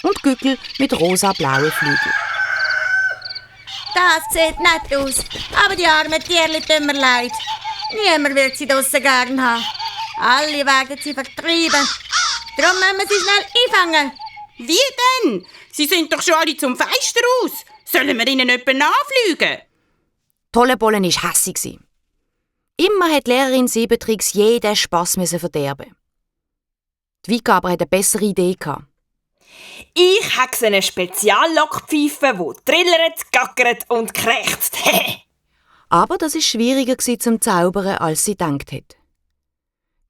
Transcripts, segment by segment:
und Gückel mit rosa-blauen Flügeln. Das sieht nett aus, aber die armen Tierchen tun mir leid. Niemand wird sie draussen gern haben. Alle werden sie vertreiben. Darum müssen wir sie schnell einfangen. Wie denn? Sie sind doch schon alle zum Fenster raus. Sollen wir ihnen jemanden nachfliegen? Tollebollen war hässig. Immer hat die Lehrerin Siebentricks jeden Spass verderben. Die Vika aber hatte eine bessere Idee. Ich hexe eine Speziallockpfeife, die trillert, gackert und krächzt. Aber das war schwieriger zum Zaubern, als sie gedacht hat.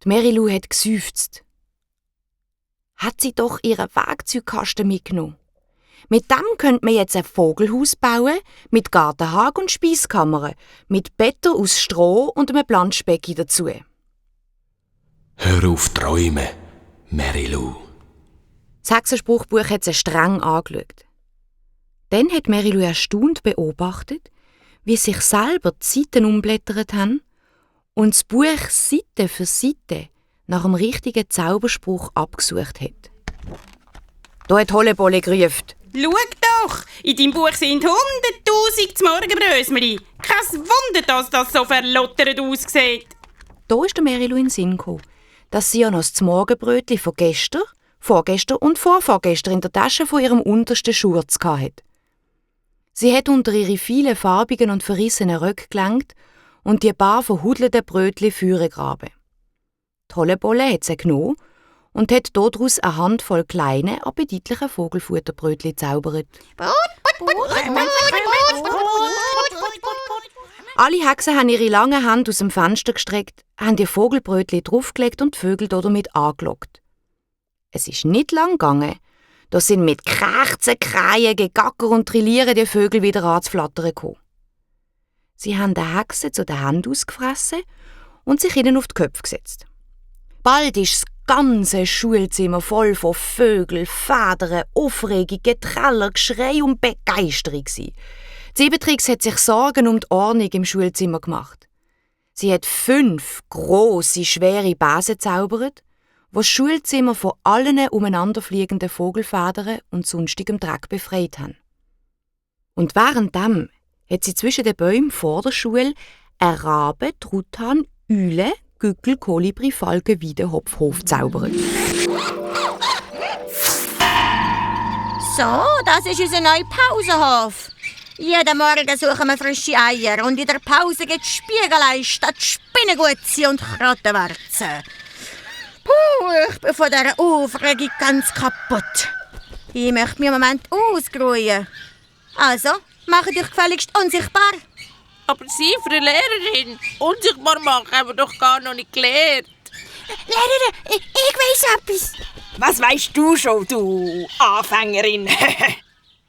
Die Mary-Lou hat geseufzt. Hat sie doch ihren Werkzeugkasten mitgenommen. Mit dem könnte man jetzt ein Vogelhaus bauen, mit Gartenhage und Speiskammer, mit Betten aus Stroh und einem Planschbecken dazu. Hör auf träumen, Mary-Lou. Das Hexenspruchbuch hat sie streng angeschaut. Dann hat Mary-Lou erstaunt beobachtet, wie sich selber die Seiten umblättert haben und das Buch Seite für Seite nach dem richtigen Zauberspruch abgesucht hat. Da hat Hollebolle gerufen. Schau doch, in deinem Buch sind 100'000 Morgenbrösmeli. Kein Wunder, dass das so verlottert aussieht. Da ist der Mary-Lou in den Sinn gekommen, dass sie ja noch das Morgenbrötchen von gestern, vorgestern und vorvorgestern in der Tasche von ihrem untersten Schurz hatte. Sie hat unter ihre vielen farbigen und verrissenen Röcke gelangt und die paar verhudelten Brötchen vorgegraben. Die Hollebolle hat sie genommen und hat daraus eine Handvoll kleine, appetitliche Vogelfutterbrötchen gezaubert. Alle Hexen haben ihre lange Hand aus dem Fenster gestreckt, haben die Vogelbrötchen draufgelegt und die Vögel damit angelockt. Es ist nicht lang gegangen. Da sind mit Krächzen, Kreien, Gegacker und Trillieren die Vögel wieder anzuflattern gekommen. Sie haben den Hexen zu den Händen ausgefressen und sich ihnen auf die Köpfe gesetzt. Bald war das ganze Schulzimmer voll von Vögeln, Federn, Aufregung, Geträller, Geschrei und Begeisterung. Siebentricks hat sich Sorgen um die Ordnung im Schulzimmer gemacht. Sie hat 5 grosse, schwere Besen gezaubert, die das Schulzimmer von allen umeinanderfliegenden Vogelfedern und sonstigem Dreck befreit haben. Und währenddem hat sie zwischen den Bäumen vor der Schule eine Rabe, Truthahn, Eule, Gückel, Kolibri, Falke, Weidehopf, zaubert. So, das ist unser neuer Pausenhof. Jeden Morgen suchen wir frische Eier und in der Pause gibt es Spiegelei statt Spinnengutzi und Krottenwarzen. Ich bin von dieser Aufregung ganz kaputt. Ich möchte mich im Moment ausruhen. Also, macht euch gefälligst unsichtbar. Aber Sie, Frau Lehrerin, unsichtbar machen haben wir doch gar noch nicht gelernt. Lehrerin, ich weiss etwas. Was weisst du schon, du Anfängerin?